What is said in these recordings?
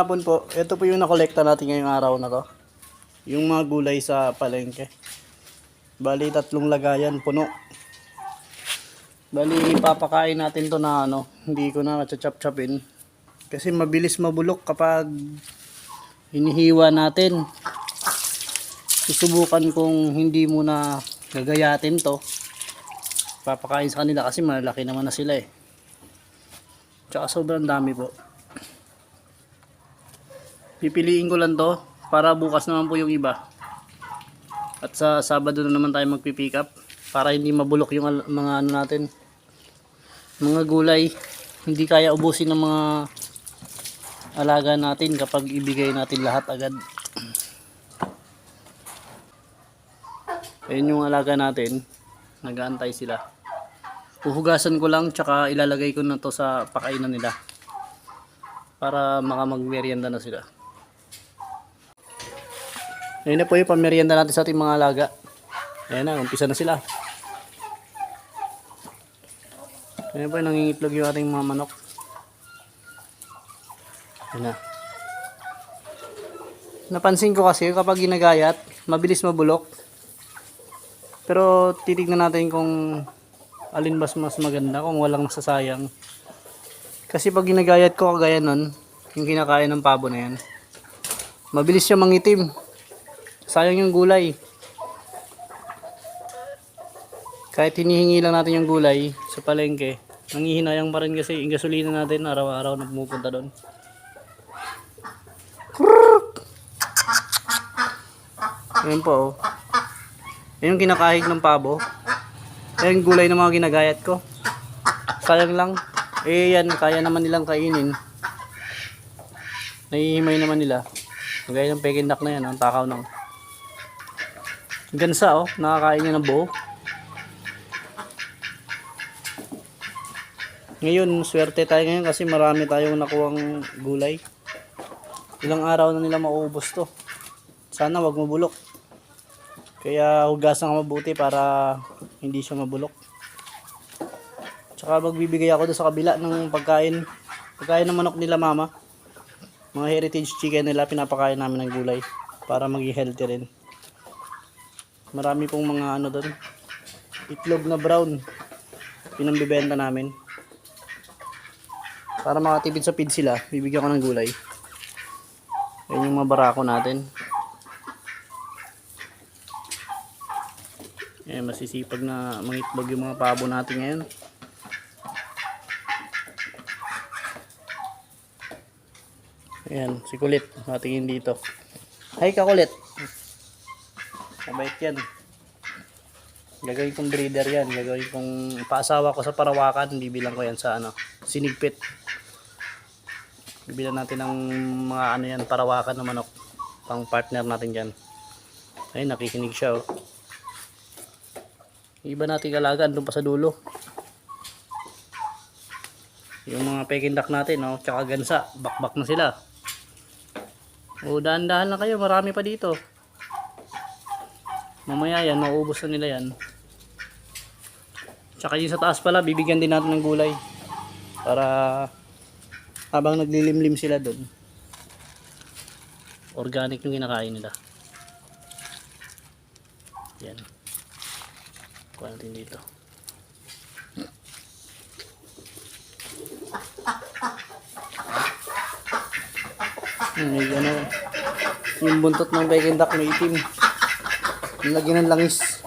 hapon po. Ito po yung nakolekta natin ngayong araw na to. Yung mga gulay sa palengke. Bali 3 lagayan puno. Bali ipapakain natin to na ano, hindi ko na chop-chopin. Kasi mabilis mabulok kapag hinihiwa natin. Susubukan kong hindi muna gagayatin to. Papakain sa kanila kasi malaki naman na sila eh. Tsaka sobrang dami po. Pipiliin ko lang to para bukas naman po yung iba. At sa Sabado na naman tayo magpipick up para hindi mabulok yung mga ano natin. Mga gulay, hindi kaya ubusin ng mga alaga natin kapag ibigay natin lahat agad. Ayun yung alaga natin, nag-aantay sila. Puhugasan ko lang tsaka ilalagay ko na to sa pakainan nila para makamagmerienda na sila. Ayun na po yung pamerienda natin sa ating mga alaga. Ayan na, umpisa na sila. Ayan po yung nangingitlog yung ating mga manok. Ayan na. Napansin ko kasi kapag ginagayat, mabilis mabulok. Pero titignan natin kung alin mas maganda, kung walang masasayang. Kasi pag ginagayat ko kagaya nun, yung kinakain ng pabo na yan, mabilis siya mangitim. Sayang yung gulay. Kahit hinihingi lang natin yung gulay sa palengke, nanghihinayang pa rin kasi yung gasolina natin araw-araw na pumupunta doon. Ayan po oh. Ayan yung kinakahig ng pabo. Ayan yung gulay ng mga ginagayat ko. Sayang lang. Eh yan, kaya naman nilang kainin. Nahihimay naman nila. Gaya ng pekindak na yan, ang takaw ng gansa oh, nakakain niya ng buo. Ngayon, swerte tayo ngayon kasi marami tayong nakuwang gulay. Ilang araw na nila mauubos to. Sana wag mabulok. Kaya hugasan ka mabuti para hindi siya mabulok. Tsaka magbibigay ako doon sa kabila ng pagkain. Pagkain ng manok nila mama. Mga heritage chicken nila pinapakain namin ng gulay. Para maging healthy rin. Marami pong mga ano doon. Itlog na brown. Pinambibenta namin. Para makatipid sa feed sila, bibigyan ko ng gulay. Ayan yung mga barako natin. Ayan, masisipag na mangitlog yung mga pabo natin ngayon. Ayan, si Kulit. Natingin dito. Hi ka Kulit. Mabait yan. Gagawin kong breeder yan. Gagawin kong paasawa ko sa Parawakan. Bibilang ko yan sa ano, Sinigpit. Bibilan natin ng mga ano yan, Parawakan na manok. Pang partner natin dyan. Ayun, nakikinig siya oh. Iba natin alagaan doon pa sa dulo. Yung mga pekindak natin oh, tsaka gansa, bakbak na sila. O dahan-dahan na kayo, marami pa dito. Mamaya yan, mauubos na nila yan. Tsaka yung sa taas pala, bibigyan din natin ng gulay. Para habang naglilimlim sila doon, organic yung kinakain nila. Yan. Kuha natin dito. May ano, yung buntot ng pekindak may itim. Nilagyan ng langis.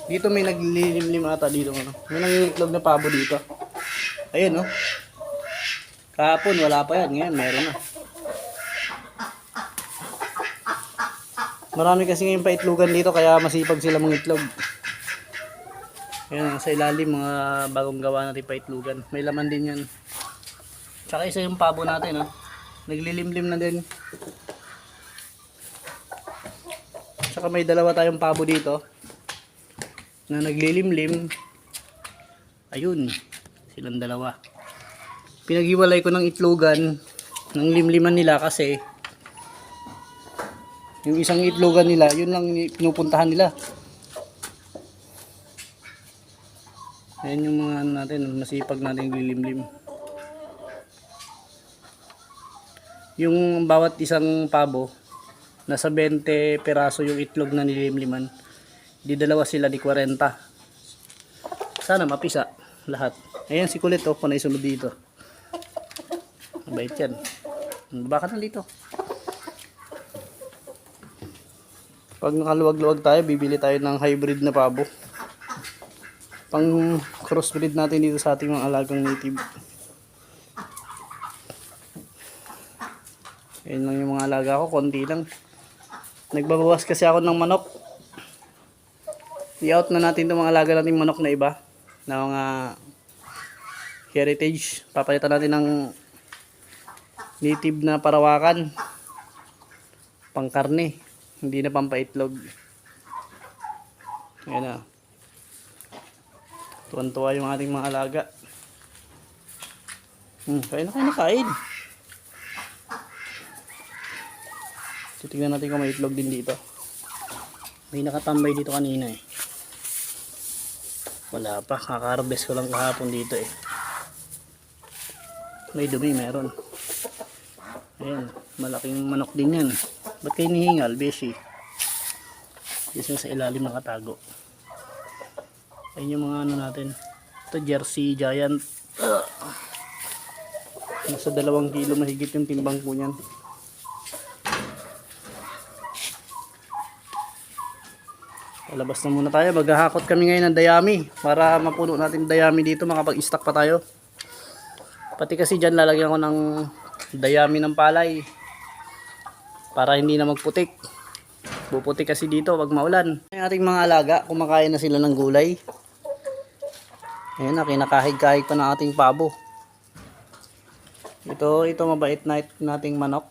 Dito may naglilimlim ata dito ano. May nangingitlog na pabo dito. Ayun oh. Kahapon wala pa yan, ngayon meron na. Marami kasi ngayon paitlogan dito kaya masipag sila mangitlog. Ayun sa ilalim mga bagong gawa natin paitlogan. May laman din yan. Tsaka isa yung pabo natin oh. Naglilimlim na din. Tsaka may dalawa tayong pabo dito na naglilimlim. Ayun, silang dalawa. Pinaghiwalay ko ng itlogan ng limliman nila kasi yung isang itlogan nila, yun lang pinupuntahan nila. Ayan yung mga natin, masipag natin lilimlim. Yung bawat isang pabo, nasa 20 peraso yung itlog na nilimliman. Di dalawa sila, di 40. Sana mapisa lahat. Ayan si kulit oh, panay sunod dito. Mabait yan. Baka na dito. Pag nakaluwag-luwag tayo, bibili tayo ng hybrid na pabo. Pang crossbreed natin dito sa ating mga alagang native. Ayan lang yung mga alaga ko, konti lang. Nagbabawas kasi ako ng manok. I-out na natin itong mga alaga nating manok na iba. Na mga heritage. Papalitan natin ng native na parawakan. Pangkarne. Hindi na pampaitlog. Ayan na. Tuwan-tuwa yung ating mga alaga. Kain na kain. Titignan natin kung may itlog din dito. May nakatambay dito kanina eh. Wala pa. Kaka-harvest ko lang kahapon dito eh. May dumi meron. Ayan. Malaking manok din yan. Ba't kayo nihingal, beshi? Dito sa ilalim nakatago. Ayun yung mga ano natin. Ito Jersey Giant. Nasa 2 kilo mahigit yung timbang po niyan. Labas na muna tayo. Maghahakot kami ngayon ng dayami. Para mapuno natin dayami dito. Makapag-stock pa tayo. Pati kasi dyan lalagyan ko ng dayami ng palay. Para hindi na magputik. Puputik kasi dito pag maulan. Yung ating mga alaga, kumakain na sila ng gulay. Ayan na, kinakahig-kahig pa ng ating pabo. Ito mabait na nating manok.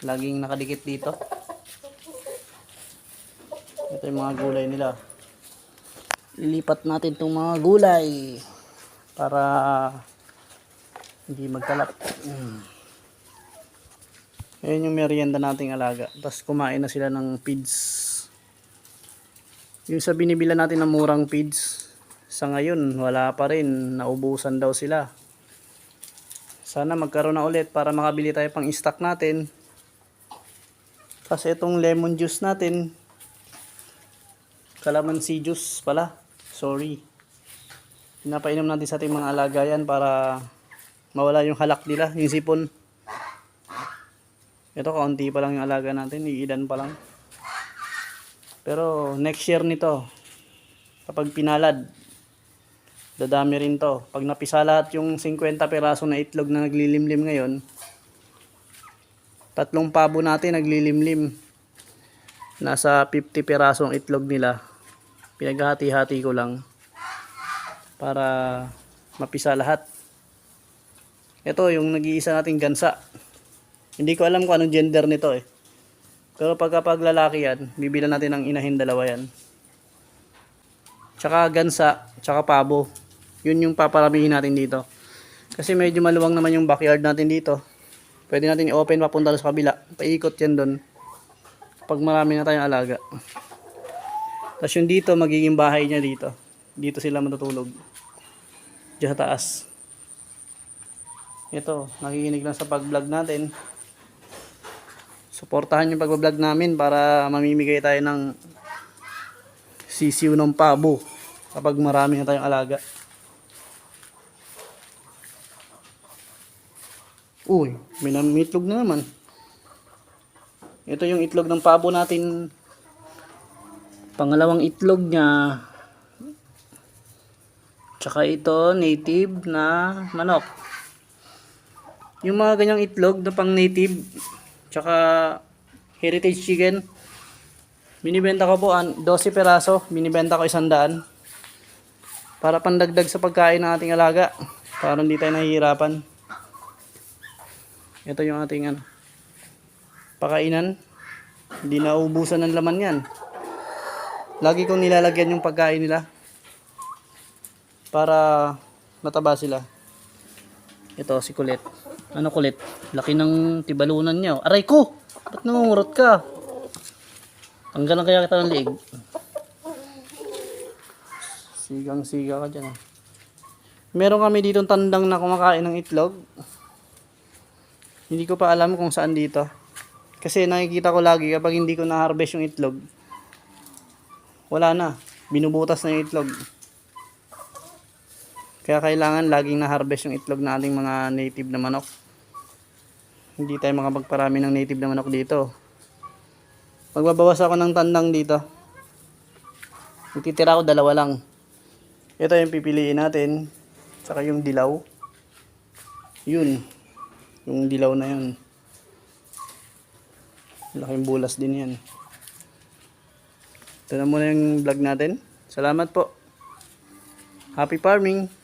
Laging nakadikit dito. Ito yung mga gulay nila. Ilipat natin itong mga gulay para hindi magkalat. Ayan yung merienda nating alaga. Tapos kumain na sila ng feeds. Yung sa binibila natin ng murang feeds, sa ngayon wala pa rin. Naubusan daw sila. Sana magkaroon na ulit para makabili tayo pang stock natin. Kasi itong lemon juice natin, calamansi juice pala. Sorry. Pinapainom natin sa ating mga alaga yan para mawala yung halak nila, yung sipon. Ito kaunti pa lang yung alaga natin, iilan pa lang. Pero next year nito, kapag pinalad, dadami rin to. Pag napisa lahat yung 50 peraso na itlog na naglilimlim ngayon, 3 pabo natin naglilimlim. Nasa 50 perasong itlog nila. Pinaghati-hati ko lang para mapisa lahat. Ito yung nag-iisa nating gansa. Hindi ko alam kung anong gender nito eh. Pero pagkapag lalaki yan, bibilan natin ng inahin, 2 yan. Tsaka gansa, tsaka pabo. Yun yung paparamihin natin dito. Kasi medyo maluwang naman yung backyard natin dito. Pwede natin i-open papunta sa kabila. Paikot yan doon. Pag marami na tayong alaga. Tapos yung dito, magiging bahay niya dito. Dito sila matutulog. Diyan sa taas. Ito, nakikinig lang sa pag-vlog natin. Suportahan yung pag-vlog namin para mamimigay tayo ng sisiw ng pabo kapag marami na tayong alaga. Uy, may itlog na naman. Ito yung itlog ng pabo natin. Pangalawang itlog niya. Tsaka ito, native na manok. Yung mga ganyang itlog na pang native, tsaka heritage chicken, binibenta ko po 12 peraso. Binibenta ko 100. Para pandagdag sa pagkain ng ating alaga. Para hindi tayo nahihirapan. Ito yung ating pakainan. Hindi naubusan ng laman yan. Lagi kong nilalagyan yung pagkain nila para mataba sila. Ito si Kulit. Ano Kulit? Laki ng tibalunan niya. Aray ko! Ba't namumurot ka? Tanggalan kaya kita ng liig. Sigang-siga ka dyan. Meron kami ditong tandang na kumakain ng itlog. Hindi ko pa alam kung saan dito. Kasi nakikita ko lagi kapag hindi ko na-harvest yung itlog, wala na. Binubutas na yung itlog. Kaya kailangan laging na-harvest yung itlog ng ating mga native na manok. Hindi tayo makapagparami ng native na manok dito. Magbabawas ako ng tandang dito. Ititira ko 2 lang. Ito yung pipiliin natin. Saka yung dilaw. Yun. Yung dilaw na yun. Laking bulas din yan. Ito na muna yung vlog natin. Salamat po. Happy farming!